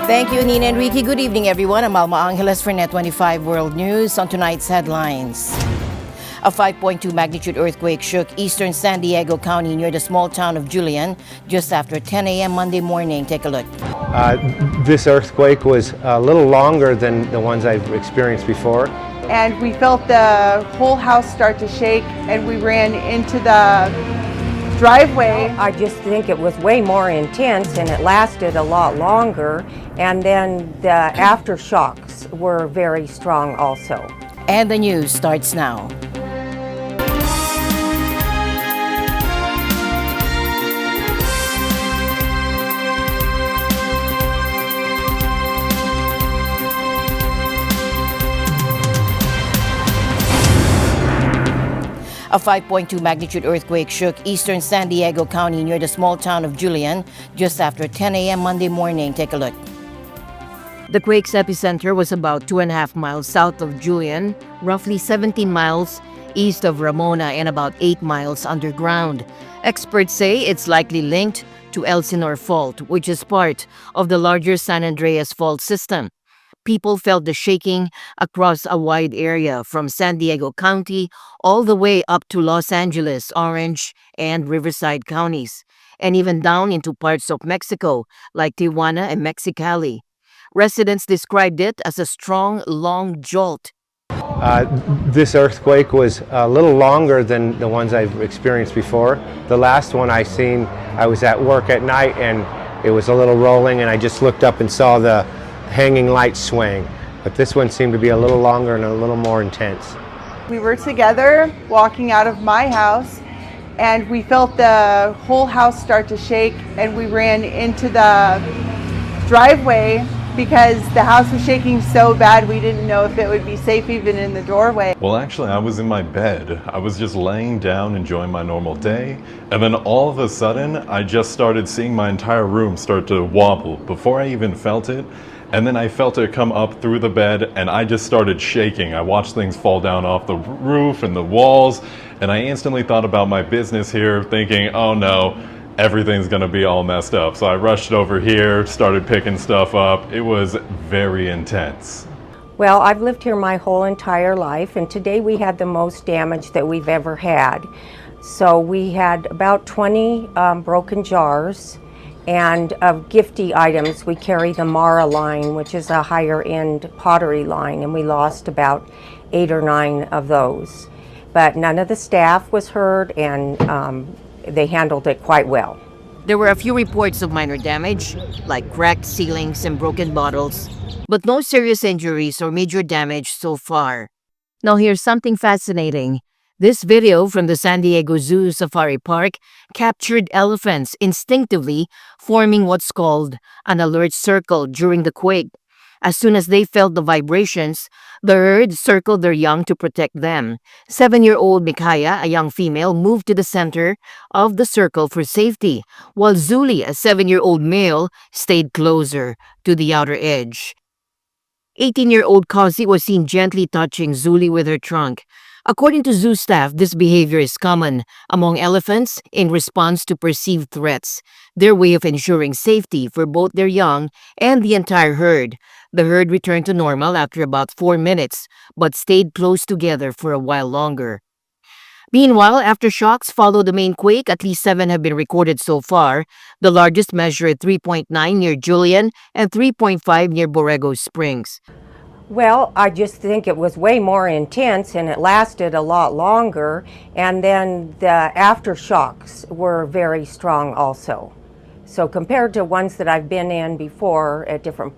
Thank you, Nina and Ricky. Good evening, everyone. I'm Alma Angeles for NET25 World News. On tonight's headlines, a 5.2 magnitude earthquake shook eastern San Diego County near the small town of Julian just after 10 a.m. Monday morning. Take a look. This earthquake was a little longer than the ones I've experienced before. And we felt the whole house start to shake, and we ran into the driveway. I just think it was way more intense, and it lasted a lot longer, and then the aftershocks were very strong also. And the news starts now. A 5.2 magnitude earthquake shook eastern San Diego County near the small town of Julian just after 10 a.m. Monday morning. Take a look. The quake's epicenter was about 2.5 miles south of Julian, roughly 17 miles east of Ramona, and about 8 miles underground. Experts say it's likely linked to Elsinore Fault, which is part of the larger San Andreas Fault system. People felt the shaking across a wide area from San Diego County all the way up to Los Angeles, Orange, and Riverside counties, and even down into parts of Mexico like Tijuana and Mexicali. Residents described it as a strong, long jolt. This earthquake was a little longer than the ones I've experienced before. The last one I seen, I was at work at night and it was a little rolling, and I just looked up and saw the hanging lights swaying. But this one seemed to be a little longer and a little more intense. We were together walking out of my house, and we felt the whole house start to shake, and we ran into the driveway because the house was shaking so bad we didn't know if it would be safe even in the doorway. Well, actually, I was in my bed. I was just laying down enjoying my normal day, and then all of a sudden I just started seeing my entire room start to wobble before I even felt it. And then I felt it come up through the bed, and I just started shaking. I watched things fall down off the roof and the walls, and I instantly thought about my business here, thinking, oh no, everything's gonna be all messed up. So I rushed over here, started picking stuff up. It was very intense. Well, I've lived here my whole entire life, and today we had the most damage that we've ever had. So we had about 20 broken jars. And of gifty items, we carry the Mara line, which is a higher end pottery line, and we lost about 8 or 9 of those. But none of the staff was hurt, and they handled it quite well. There were a few reports of minor damage, like cracked ceilings and broken bottles, but no serious injuries or major damage so far. Now here's something fascinating. This video from the San Diego Zoo Safari Park captured elephants instinctively forming what's called an alert circle during the quake. As soon as they felt the vibrations, the herd circled their young to protect them. 7-year-old Mikaya, a young female, moved to the center of the circle for safety, while Zuli, a 7-year-old male, stayed closer to the outer edge. 18-year-old Kazi was seen gently touching Zuli with her trunk. According to zoo staff, this behavior is common among elephants in response to perceived threats, their way of ensuring safety for both their young and the entire herd. The herd returned to normal after about 4 minutes, but stayed close together for a while longer. Meanwhile, aftershocks followed the main quake. At least 7 have been recorded so far. The largest measured 3.9 near Julian and 3.5 near Borrego Springs. Well, I just think it was way more intense, and it lasted a lot longer, and then the aftershocks were very strong also. So compared to ones that I've been in before at different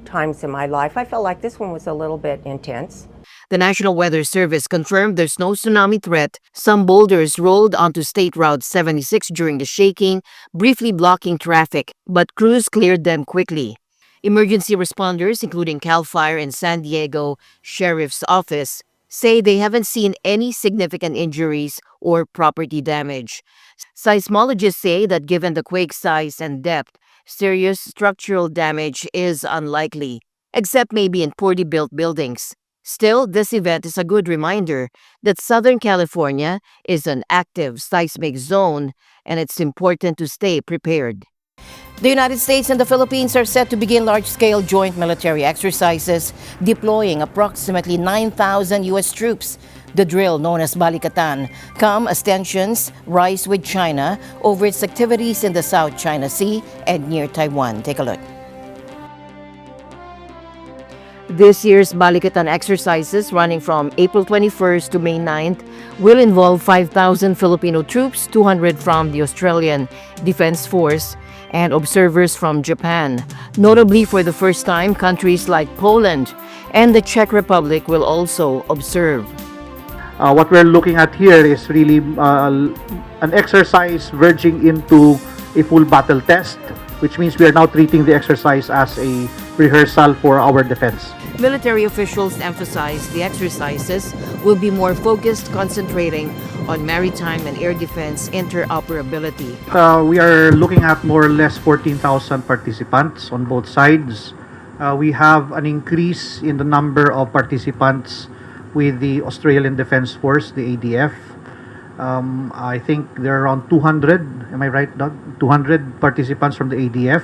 times in my life, I felt like this one was a little bit intense. The National Weather Service confirmed there's no tsunami threat. Some boulders rolled onto State Route 76 during the shaking, briefly blocking traffic, but crews cleared them quickly. Emergency responders, including CAL FIRE and San Diego Sheriff's Office, say they haven't seen any significant injuries or property damage. Seismologists say that given the quake size and depth, serious structural damage is unlikely, except maybe in poorly built buildings. Still, this event is a good reminder that Southern California is an active seismic zone, and it's important to stay prepared. The United States and the Philippines are set to begin large-scale joint military exercises, deploying approximately 9,000 U.S. troops. The drill, known as Balikatan, come as tensions rise with China over its activities in the South China Sea and near Taiwan. Take a look. This year's Balikatan exercises, running from April 21st to May 9th, will involve 5,000 Filipino troops, 200 from the Australian Defense Force, and observers from Japan. Notably, for the first time, countries like Poland and the Czech Republic will also observe. What we're looking at here is really an exercise verging into a full battle test, which means we are now treating the exercise as a rehearsal for our defense. Military officials emphasize the exercises will be more focused, concentrating on maritime and air defense interoperability. We are looking at more or less 14,000 participants on both sides. We have an increase in the number of participants with the Australian Defence Force, the ADF. I think there are around 200, am I right, Doug? 200 participants from the ADF.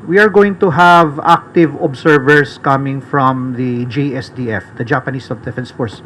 We are going to have active observers coming from the JSDF, the Japanese Defense Force.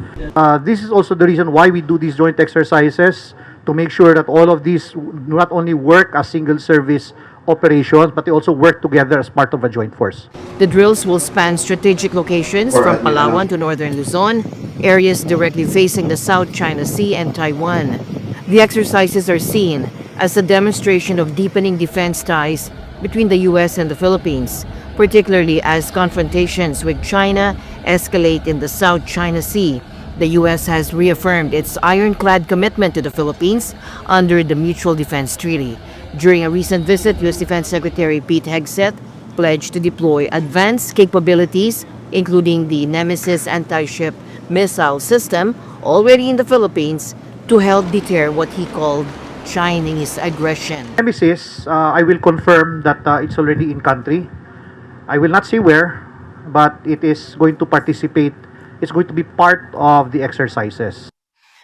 This is also the reason why we do these joint exercises, to make sure that all of these not only work as single service operations, but they also work together as part of a joint force. The drills will span strategic locations from Palawan to northern Luzon, areas directly facing the South China Sea and Taiwan. The exercises are seen as a demonstration of deepening defense ties between the U.S. and the Philippines, particularly as confrontations with China escalate in the South China Sea. The U.S. has reaffirmed its ironclad commitment to the Philippines under the Mutual Defense Treaty. During a recent visit, U.S. Defense Secretary Pete Hegseth pledged to deploy advanced capabilities, including the Nemesis anti-ship missile system, already in the Philippines, to help deter what he called Chinese aggression. Nemesis, I will confirm that it's already in country. I will not say where, but it is going to participate. It's going to be part of the exercises.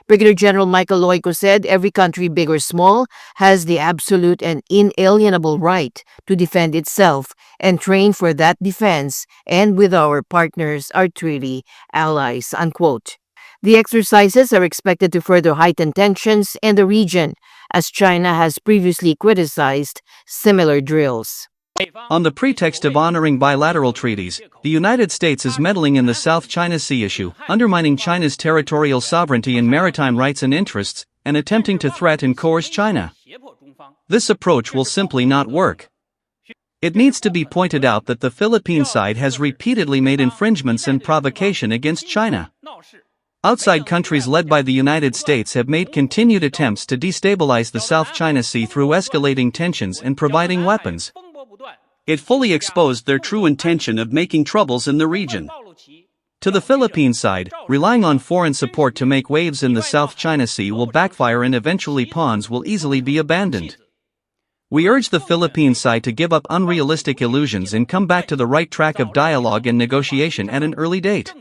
Brigadier General Michael Loico said every country, big or small, has the absolute and inalienable right to defend itself and train for that defense, and with our partners, our treaty allies, unquote. The exercises are expected to further heighten tensions in the region, as China has previously criticized similar drills. On the pretext of honoring bilateral treaties, the United States is meddling in the South China Sea issue, undermining China's territorial sovereignty and maritime rights and interests, and attempting to threaten and coerce China. This approach will simply not work. It needs to be pointed out that the Philippine side has repeatedly made infringements and provocation against China. Outside countries led by the United States have made continued attempts to destabilize the South China Sea through escalating tensions and providing weapons. It fully exposed their true intention of making troubles in the region. To the Philippine side, relying on foreign support to make waves in the South China Sea will backfire and eventually pawns will easily be abandoned. We urge the Philippine side to give up unrealistic illusions and come back to the right track of dialogue and negotiation at an early date.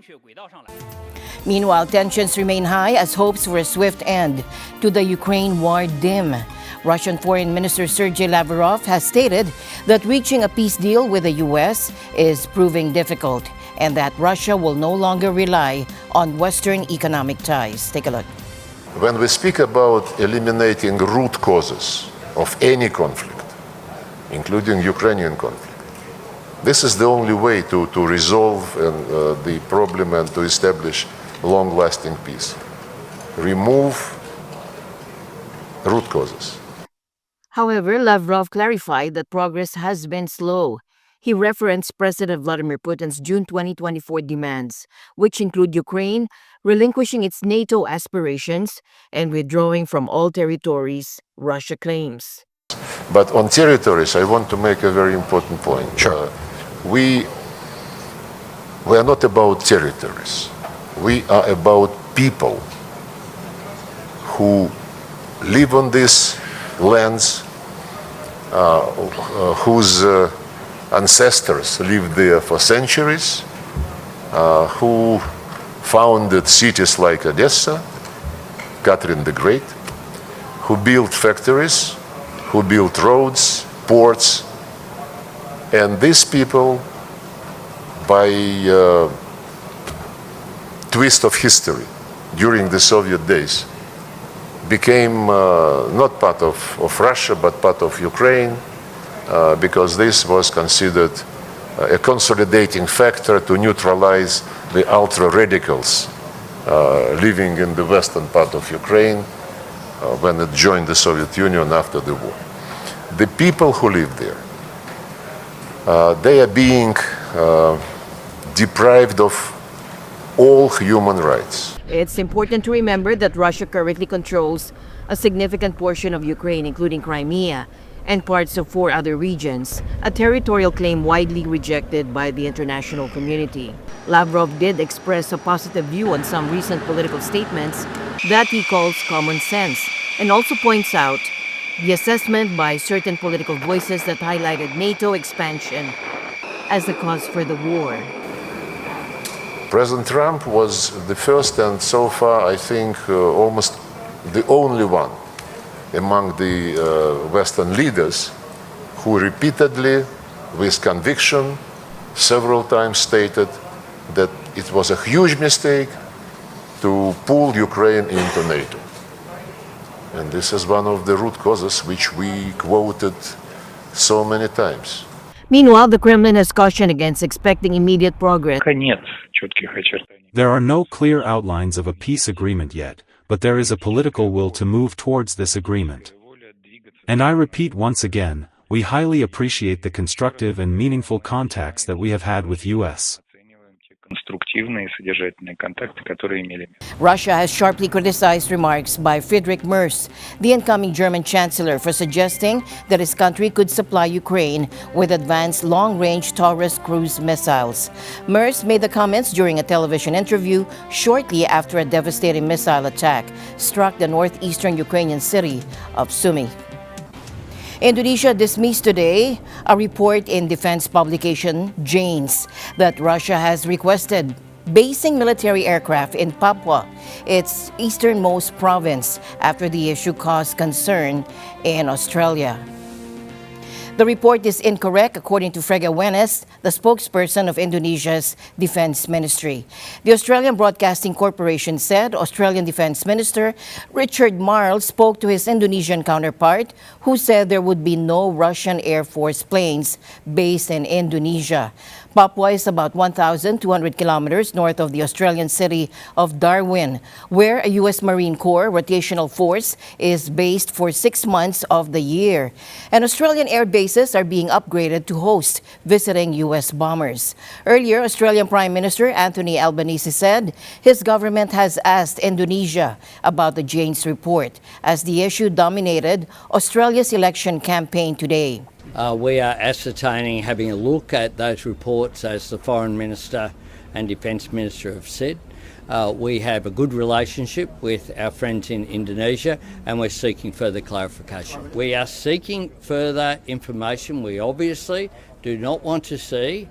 Meanwhile, tensions remain high as hopes for a swift end to the Ukraine war dim. Russian Foreign Minister Sergei Lavrov has stated that reaching a peace deal with the U.S. is proving difficult and that Russia will no longer rely on Western economic ties. Take a look. When we speak about eliminating root causes of any conflict, including Ukrainian conflict, this is the only way to resolve the problem and to establish long-lasting peace. Remove root causes. However, Lavrov clarified that progress has been slow. He referenced President Vladimir Putin's June 2024 demands, which include Ukraine relinquishing its NATO aspirations and withdrawing from all territories Russia claims. But on territories, I want to make a very important point. Sure. We are not about territories. We are about people who live on these lands, whose ancestors lived there for centuries, who founded cities like Odessa, Catherine the Great, who built factories, who built roads, ports, And these people, by twist of history during the Soviet days, became not part of Russia, but part of Ukraine, because this was considered a consolidating factor to neutralize the ultra-radicals living in the western part of Ukraine when it joined the Soviet Union after the war. The people who live there, they are being deprived of all human rights. It's important to remember that Russia currently controls a significant portion of Ukraine, including Crimea and parts of 4 other regions, a territorial claim widely rejected by the international community. Lavrov did express a positive view on some recent political statements that he calls common sense, and also points out the assessment by certain political voices that highlighted NATO expansion as the cause for the war. President Trump was the first and so far, I think, almost the only one among the Western leaders who repeatedly, with conviction, several times stated that it was a huge mistake to pull Ukraine into NATO. And this is one of the root causes which we quoted so many times. Meanwhile, the Kremlin has cautioned against expecting immediate progress. There are no clear outlines of a peace agreement yet, but there is a political will to move towards this agreement. And I repeat once again, we highly appreciate the constructive and meaningful contacts that we have had with U.S. Russia has sharply criticized remarks by Friedrich Merz, the incoming German chancellor, for suggesting that his country could supply Ukraine with advanced long-range Taurus cruise missiles. Merz made the comments during a television interview shortly after a devastating missile attack struck the northeastern Ukrainian city of Sumy. Indonesia dismissed today a report in defense publication Janes that Russia has requested basing military aircraft in Papua, its easternmost province, after the issue caused concern in Australia. The report is incorrect, according to Frega Wenes, the spokesperson of Indonesia's Defense Ministry. The Australian Broadcasting Corporation said Australian Defense Minister Richard Marles spoke to his Indonesian counterpart, who said there would be no Russian Air Force planes based in Indonesia. Papua is about 1,200 kilometers north of the Australian city of Darwin, where a U.S. Marine Corps rotational force is based for 6 months of the year. And Australian air bases are being upgraded to host visiting U.S. bombers. Earlier, Australian Prime Minister Anthony Albanese said his government has asked Indonesia about the Janes report, as the issue dominated Australia's election campaign today. We are ascertaining, having a look at those reports, as the Foreign Minister and Defence Minister have said. We have a good relationship with our friends in Indonesia, and we're seeking further clarification. We are seeking further information. We obviously do not want to see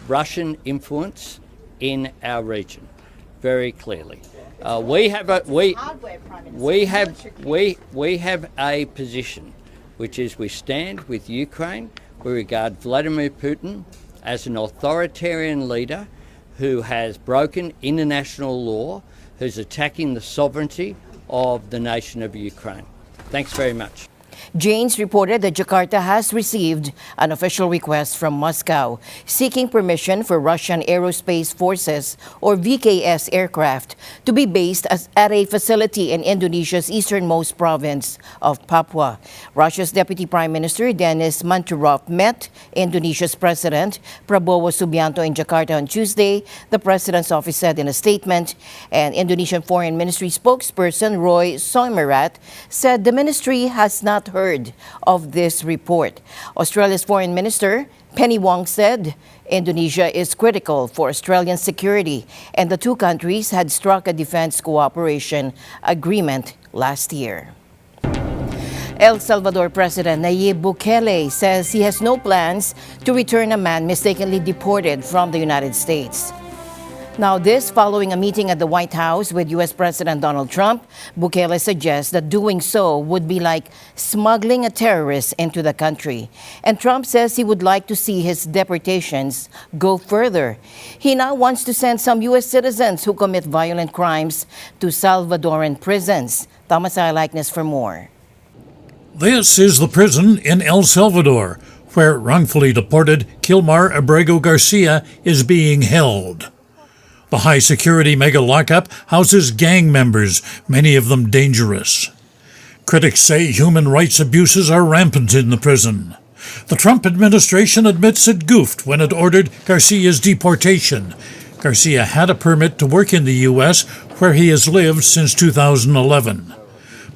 Russian influence in our region, very clearly. We have a position, which is we stand with Ukraine. We regard Vladimir Putin as an authoritarian leader who has broken international law, who's attacking the sovereignty of the nation of Ukraine. Thanks very much. Janes reported that Jakarta has received an official request from Moscow seeking permission for Russian Aerospace Forces, or VKS, aircraft to be based at a facility in Indonesia's easternmost province of Papua. Russia's Deputy Prime Minister Denis Manturov met Indonesia's President Prabowo Subianto in Jakarta on Tuesday, the President's office said in a statement, and Indonesian Foreign Ministry spokesperson Roy Soimerat said the ministry has not heard of this report. Australia's Foreign Minister Penny Wong said Indonesia is critical for Australian security, and the two countries had struck a defense cooperation agreement last year. El Salvador President Nayib Bukele says he has no plans to return a man mistakenly deported from the United States. Now, this following a meeting at the White House with U.S. President Donald Trump. Bukele suggests that doing so would be like smuggling a terrorist into the country. And Trump says he would like to see his deportations go further. He now wants to send some U.S. citizens who commit violent crimes to Salvadoran prisons. Thomas I. Likeness for more. This is the prison in El Salvador, where wrongfully deported Kilmar Abrego Garcia is being held. The high-security mega lockup houses gang members, many of them dangerous. Critics say human rights abuses are rampant in the prison. The Trump administration admits it goofed when it ordered Garcia's deportation. Garcia had a permit to work in the U.S., where he has lived since 2011.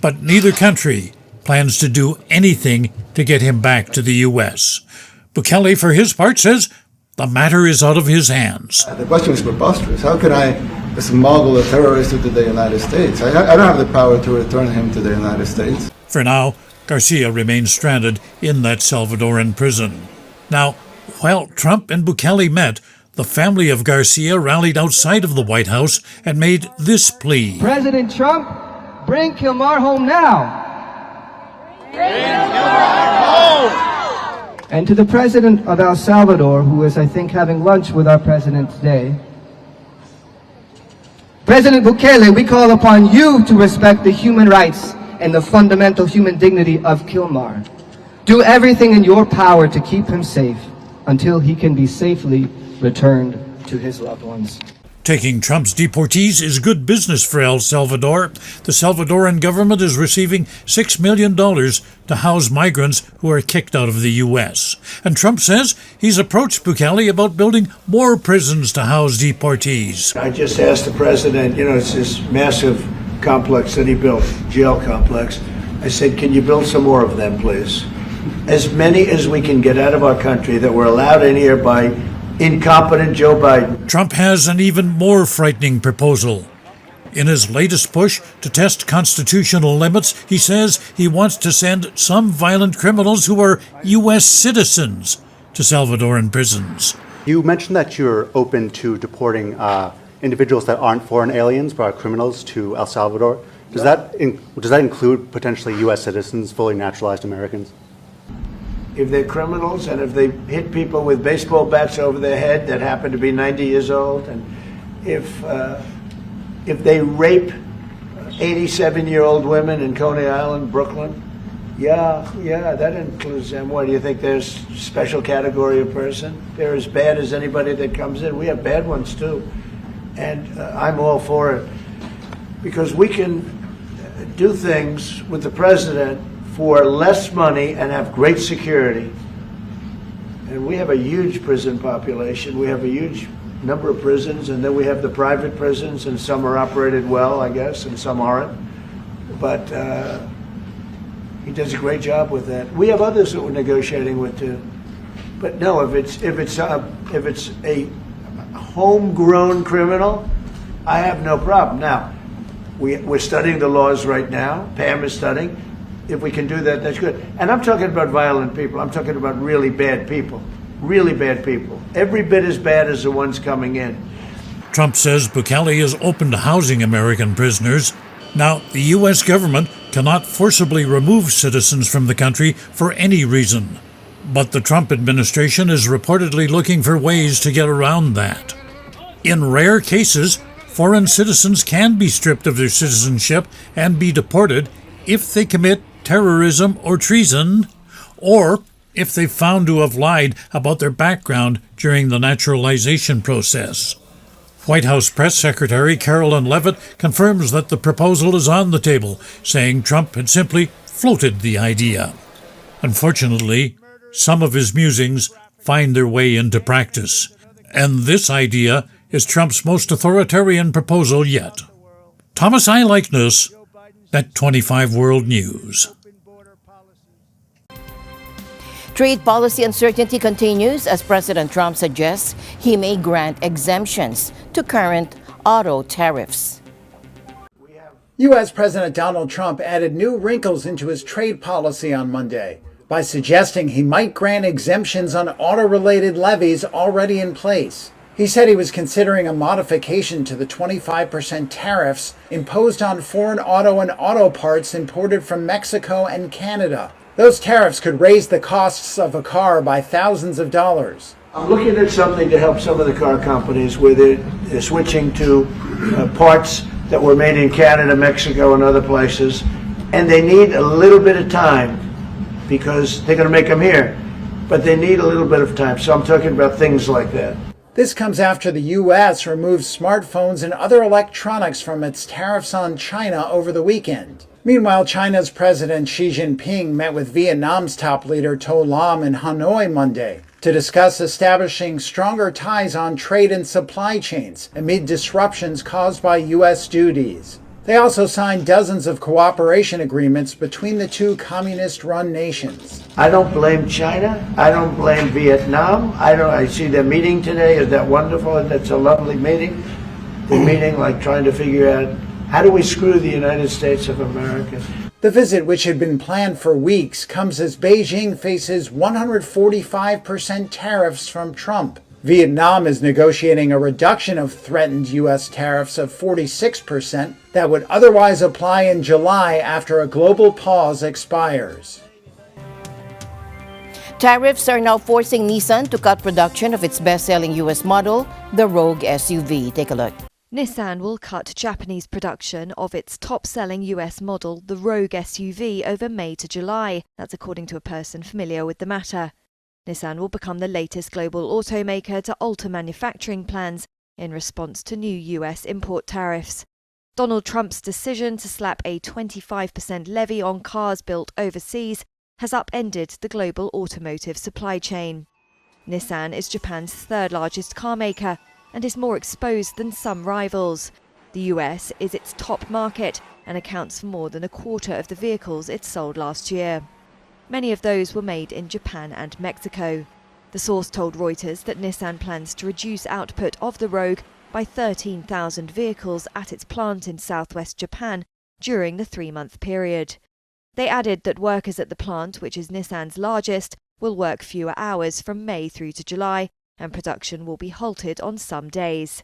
But neither country plans to do anything to get him back to the U.S. Bukele, for his part, says the matter is out of his hands. The question is preposterous. How can I smuggle a terrorist into the United States? I don't have the power to return him to the United States. For now, Garcia remains stranded in that Salvadoran prison. Now, while Trump and Bukele met, the family of Garcia rallied outside of the White House and made this plea. President Trump, bring Kilmar home now. Bring Kilmar home! And to the President of El Salvador, who is, I think, having lunch with our President today, President Bukele, we call upon you to respect the human rights and the fundamental human dignity of Kilmar. Do everything in your power to keep him safe until he can be safely returned to his loved ones. Taking Trump's deportees is good business for El Salvador. The Salvadoran government is receiving $6 million to house migrants who are kicked out of the U.S. And Trump says he's approached Bukele about building more prisons to house deportees. I just asked the president, it's this massive complex that he built, jail complex. I said, can you build some more of them, please? As many as we can get out of our country that were allowed in here by incompetent Joe Biden. Trump has an even more frightening proposal. In his latest push to test constitutional limits, he says he wants to send some violent criminals who are U.S. citizens to Salvadoran prisons. You mentioned that you're open to deporting individuals that aren't foreign aliens but are criminals to El Salvador. Does that include potentially U.S. citizens, fully naturalized Americans? If they're criminals and if they hit people with baseball bats over their head that happen to be 90 years old, and if they rape 87-year-old women in Coney Island, Brooklyn, yeah, that includes them. What, do you think there's a special category of person? They're as bad as anybody that comes in. We have bad ones too. And I'm all for it. Because we can do things with the president for less money and have great security. And we have a huge prison population. We have a huge number of prisons, and then we have the private prisons, and some are operated well, I guess, and some aren't. But he does a great job with that. We have others that we're negotiating with too. But no, if it's a homegrown criminal, I have no problem. Now, we're studying the laws right now. Pam is studying. If we can do that, that's good. And I'm talking about violent people. I'm talking about really bad people. Really bad people. Every bit as bad as the ones coming in. Trump says Bukele is open to housing American prisoners. Now, the U.S. government cannot forcibly remove citizens from the country for any reason. But the Trump administration is reportedly looking for ways to get around that. In rare cases, foreign citizens can be stripped of their citizenship and be deported if they commit terrorism or treason, or if they've found to have lied about their background during the naturalization process. White House Press Secretary Carolyn Leavitt confirms that the proposal is on the table, saying Trump had simply floated the idea. Unfortunately, some of his musings find their way into practice, and this idea is Trump's most authoritarian proposal yet. Thomas I. Likeness, NET25 World News. Trade policy uncertainty continues as President Trump suggests he may grant exemptions to current auto tariffs. U.S. President Donald Trump added new wrinkles into his trade policy on Monday by suggesting he might grant exemptions on auto-related levies already in place. He said he was considering a modification to the 25% tariffs imposed on foreign auto and auto parts imported from Mexico and Canada. Those tariffs could raise the costs of a car by thousands of dollars. I'm looking at something to help some of the car companies where they're switching to parts that were made in Canada, Mexico, and other places, and they need a little bit of time because they're going to make them here, but they need a little bit of time. So I'm talking about things like that. This comes after the U.S. removed smartphones and other electronics from its tariffs on China over the weekend. Meanwhile, China's President Xi Jinping met with Vietnam's top leader To Lam in Hanoi Monday to discuss establishing stronger ties on trade and supply chains amid disruptions caused by U.S. duties. They also signed dozens of cooperation agreements between the two communist-run nations. I don't blame China. I don't blame Vietnam. I see their meeting today. Is that wonderful? That's a lovely meeting. They're meeting like trying to figure out how do we screw the United States of America. The visit, which had been planned for weeks, comes as Beijing faces 145% tariffs from Trump. Vietnam is negotiating a reduction of threatened U.S. tariffs of 46% that would otherwise apply in July after a global pause expires. Tariffs are now forcing Nissan to cut production of its best-selling U.S. model, the Rogue SUV. Take a look. Nissan will cut Japanese production of its top-selling US model, the Rogue SUV, over May to July. That's according to a person familiar with the matter. Nissan will become the latest global automaker to alter manufacturing plans in response to new US import tariffs. Donald Trump's decision to slap a 25% levy on cars built overseas has upended the global automotive supply chain. Nissan is Japan's third-largest car maker and is more exposed than some rivals. The US is its top market and accounts for more than a quarter of the vehicles it sold last year. Many of those were made in Japan and Mexico. The source told Reuters that Nissan plans to reduce output of the Rogue by 13,000 vehicles at its plant in southwest Japan during the 3-month period. They added that workers at the plant, which is Nissan's largest, will work fewer hours from May through to July, and production will be halted on some days.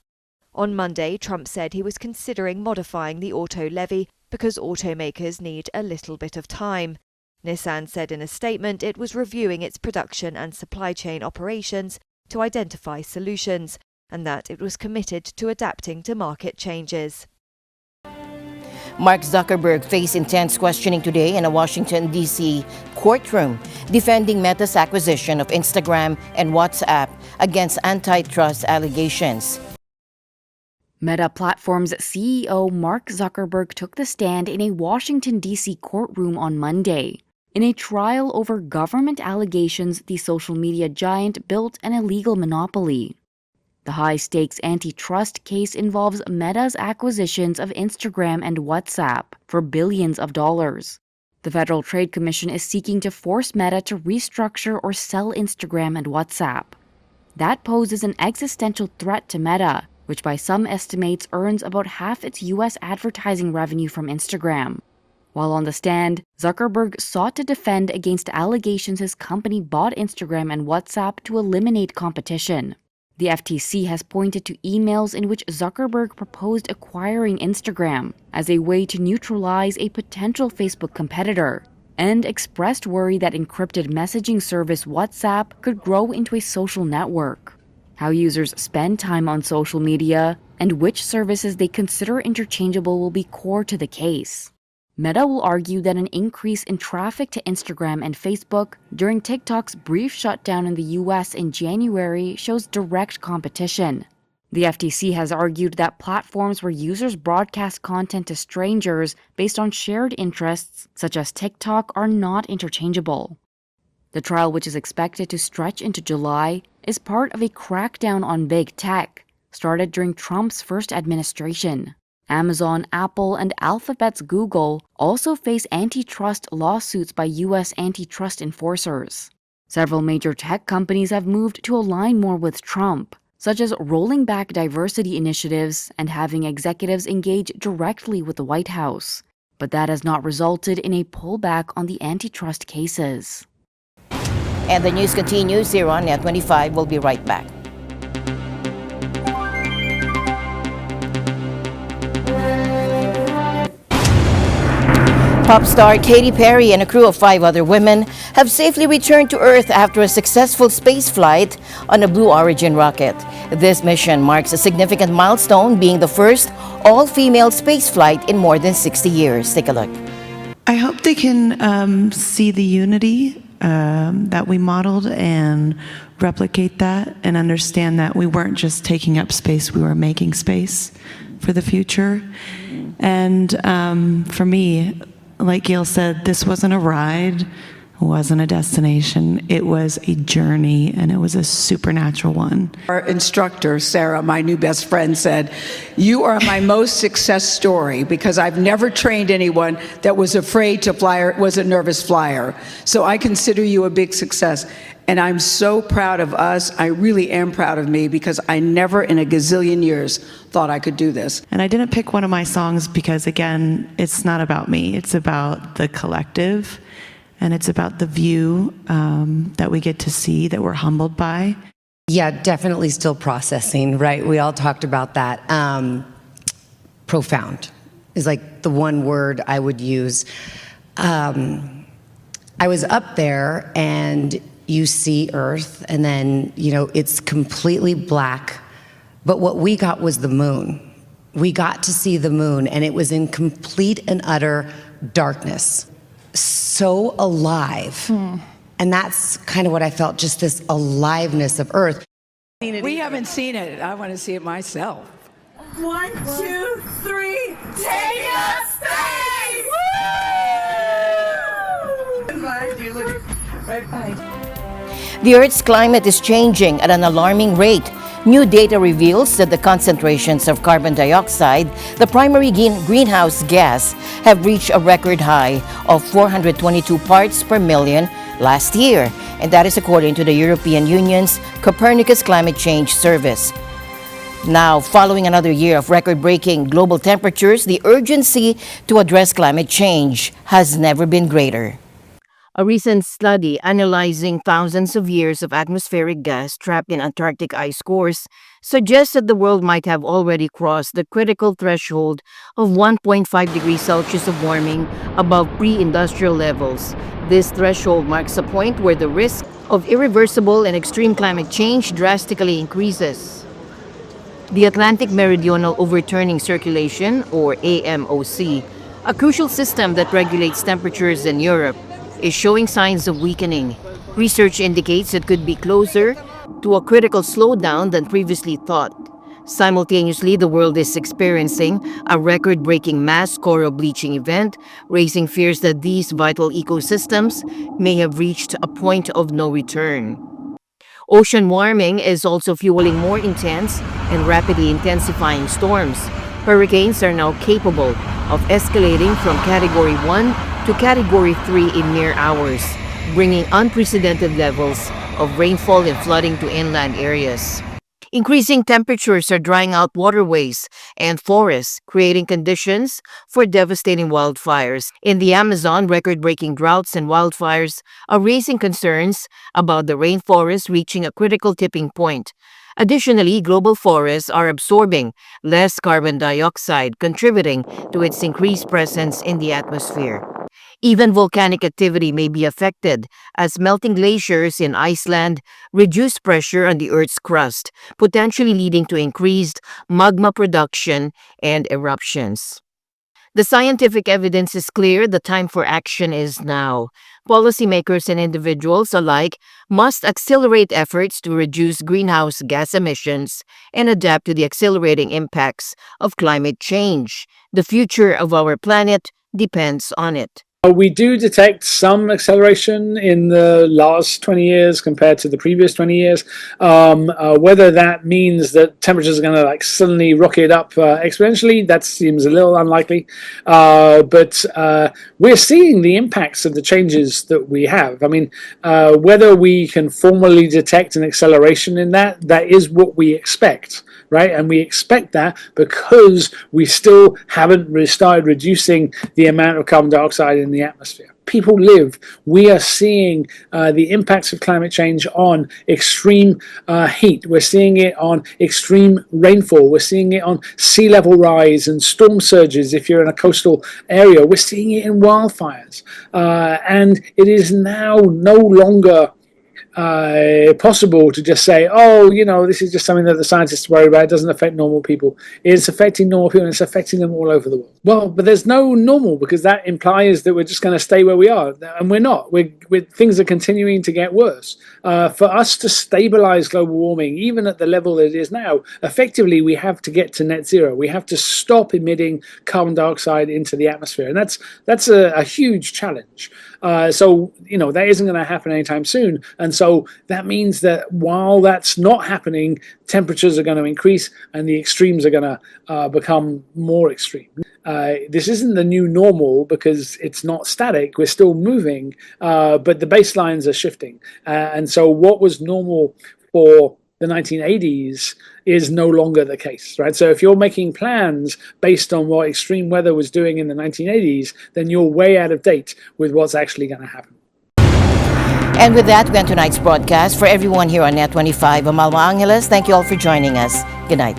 On Monday, Trump said he was considering modifying the auto levy because automakers need a little bit of time. Nissan said in a statement it was reviewing its production and supply chain operations to identify solutions, and that it was committed to adapting to market changes. Mark Zuckerberg faced intense questioning today in a Washington, D.C. courtroom, defending Meta's acquisition of Instagram and WhatsApp against antitrust allegations. Meta Platforms CEO Mark Zuckerberg took the stand in a Washington, D.C. courtroom on Monday in a trial over government allegations the social media giant built an illegal monopoly. The high-stakes antitrust case involves Meta's acquisitions of Instagram and WhatsApp for billions of dollars. The Federal Trade Commission is seeking to force Meta to restructure or sell Instagram and WhatsApp. That poses an existential threat to Meta, which by some estimates earns about half its U.S. advertising revenue from Instagram. While on the stand, Zuckerberg sought to defend against allegations his company bought Instagram and WhatsApp to eliminate competition. The FTC has pointed to emails in which Zuckerberg proposed acquiring Instagram as a way to neutralize a potential Facebook competitor, and expressed worry that encrypted messaging service WhatsApp could grow into a social network. How users spend time on social media and which services they consider interchangeable will be core to the case. Meta will argue that an increase in traffic to Instagram and Facebook during TikTok's brief shutdown in the US in January shows direct competition. The FTC has argued that platforms where users broadcast content to strangers based on shared interests, such as TikTok, are not interchangeable. The trial, which is expected to stretch into July, is part of a crackdown on big tech, started during Trump's first administration. Amazon, Apple, and Alphabet's Google also face antitrust lawsuits by U.S. antitrust enforcers. Several major tech companies have moved to align more with Trump, such as rolling back diversity initiatives and having executives engage directly with the White House. But that has not resulted in a pullback on the antitrust cases. And the news continues here on NET25. We'll be right back. Pop star Katy Perry and a crew of 5 other women have safely returned to Earth after a successful space flight on a Blue Origin rocket. This mission marks a significant milestone, being the first all-female space flight in more than 60 years. Take a look. I hope they can see the unity that we modeled and replicate that and understand that we weren't just taking up space, we were making space for the future. And for me, like Gail said, this wasn't a ride, it wasn't a destination, it was a journey, and it was a supernatural one. Our instructor, Sarah, my new best friend, said, "You are my most success story because I've never trained anyone that was afraid to fly or was a nervous flyer. So I consider you a big success." And I'm so proud of us. I really am proud of me because I never in a gazillion years thought I could do this. And I didn't pick one of my songs because, again, it's not about me. It's about the collective, and it's about the view that we get to see, that we're humbled by. Yeah, definitely still processing, right? We all talked about that. Profound is like the one word I would use. I was up there and you see Earth, and then, you know, it's completely black. But what we got was the moon. We got to see the moon, and it was in complete and utter darkness. So alive. And that's kind of what I felt, just this aliveness of Earth. We haven't seen it. I want to see it myself. 1, 2, 3, take a space! The Earth's climate is changing at an alarming rate. New data reveals that the concentrations of carbon dioxide, the primary greenhouse gas, have reached a record high of 422 parts per million last year, and that is according to the European Union's Copernicus Climate Change Service. Now, following another year of record-breaking global temperatures, the urgency to address climate change has never been greater. A recent study analyzing thousands of years of atmospheric gas trapped in Antarctic ice cores suggests that the world might have already crossed the critical threshold of 1.5 degrees Celsius of warming above pre-industrial levels. This threshold marks a point where the risk of irreversible and extreme climate change drastically increases. The Atlantic Meridional Overturning Circulation, or AMOC, a crucial system that regulates temperatures in Europe, is showing signs of weakening. Research indicates it could be closer to a critical slowdown than previously thought. Simultaneously, the world is experiencing a record-breaking mass coral bleaching event, raising fears that these vital ecosystems may have reached a point of no return. Ocean warming is also fueling more intense and rapidly intensifying storms. Hurricanes are now capable of escalating from Category 1 to Category 3 in mere hours, bringing unprecedented levels of rainfall and flooding to inland areas. Increasing temperatures are drying out waterways and forests, creating conditions for devastating wildfires. In the Amazon, record-breaking droughts and wildfires are raising concerns about the rainforest reaching a critical tipping point. Additionally, global forests are absorbing less carbon dioxide, contributing to its increased presence in the atmosphere. Even volcanic activity may be affected as melting glaciers in Iceland reduce pressure on the Earth's crust, potentially leading to increased magma production and eruptions. The scientific evidence is clear. The time for action is now. Policymakers and individuals alike must accelerate efforts to reduce greenhouse gas emissions and adapt to the accelerating impacts of climate change. The future of our planet depends on it. We do detect some acceleration in the last 20 years compared to the previous 20 years. Whether that means that temperatures are going to suddenly rocket up exponentially, that seems a little unlikely. But we're seeing the impacts of the changes that we have. I mean, whether we can formally detect an acceleration in that is what we expect. Right, and we expect that because we still haven't started reducing the amount of carbon dioxide in the atmosphere. people live, we are seeing the impacts of climate change on extreme heat. We're seeing it on extreme rainfall. We're seeing it on sea level rise and storm surges if you're in a coastal area. We're seeing it in wildfires. And it is now no longer possible to just say, oh, you know, this is just something that the scientists worry about. It doesn't affect normal people. It's affecting normal people, and it's affecting them all over the world. Well, but there's no normal, because that implies that we're just going to stay where we are, and we're not. Things are continuing to get worse. For us to stabilize global warming, even at the level that it is now, effectively we have to get to net zero. We have to stop emitting carbon dioxide into the atmosphere, and that's a huge challenge. So, you know, that isn't going to happen anytime soon. And so that means that while that's not happening, temperatures are going to increase and the extremes are going to become more extreme. This isn't the new normal because it's not static. We're still moving, but the baselines are shifting. And so what was normal for the 1980s is no longer the case, right? So if you're making plans based on what extreme weather was doing in the 1980s, then you're way out of date with what's actually going to happen. And with that, we end tonight's broadcast. For everyone here on NET25, I'm Alma Angeles. Thank you all for joining us. Good night.